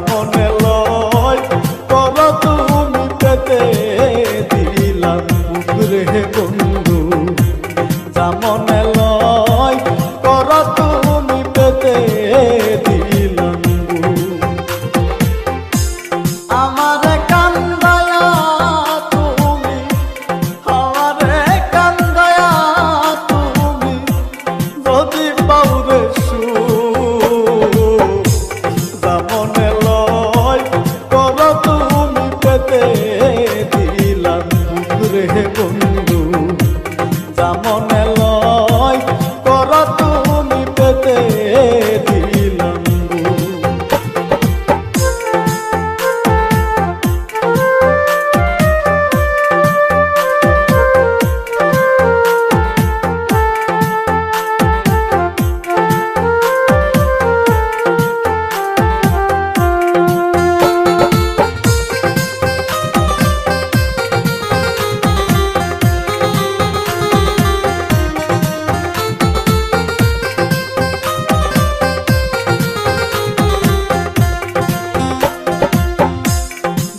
মনে লয় কর তুমি পেতে দিলাম বুকুরে বন্ধু, যা মনে লয় কর তুমি পেতে দিলাম। আমারে কান্দায়া তুমি, আমারে কান্দায়া তুমি যদি পাউরে যা মনে লয় কর তুমি পেতে দিলাম বুকুরে বন্ধু, যা মনে লয় কর তুমি পেতে দিলাম।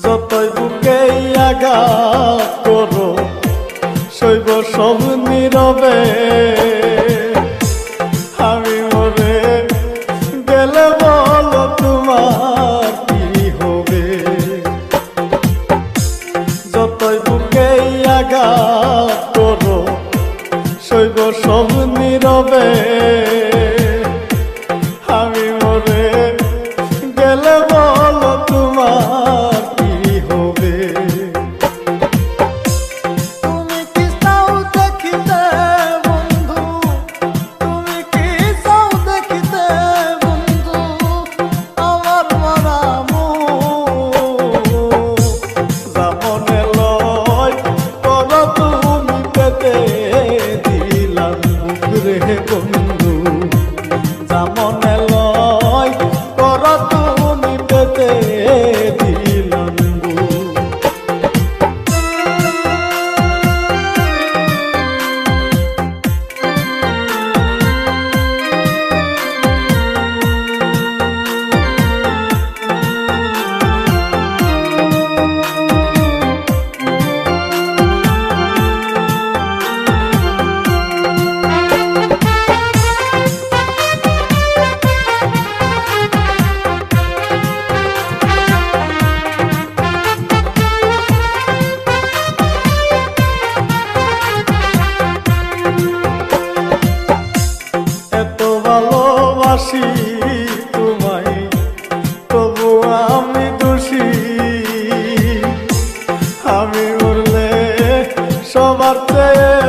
যতই বুকে আঘাত করো সইব সব নীরবে, আমি মরে গেলে বলো তোমার কি হবে। যতই বুকে আঘাত করো সইব সব নীরবে, আমি মরে গেলে বলো তোমার কি হবে। তুমি কি চাও দেখিতে বন্ধু, তুমি কি চাও দেখিতে বন্ধু আমার মরা মুখ, যা মনে লয় কর তুমি পেতে দিলাম বুকুরে বন্ধু, যা মনে লয় কর তুমি পেতে দিলাম। ভালোবাসি তোমায় তবু আমি দোষী, আমি মরলে সবার চেয়ে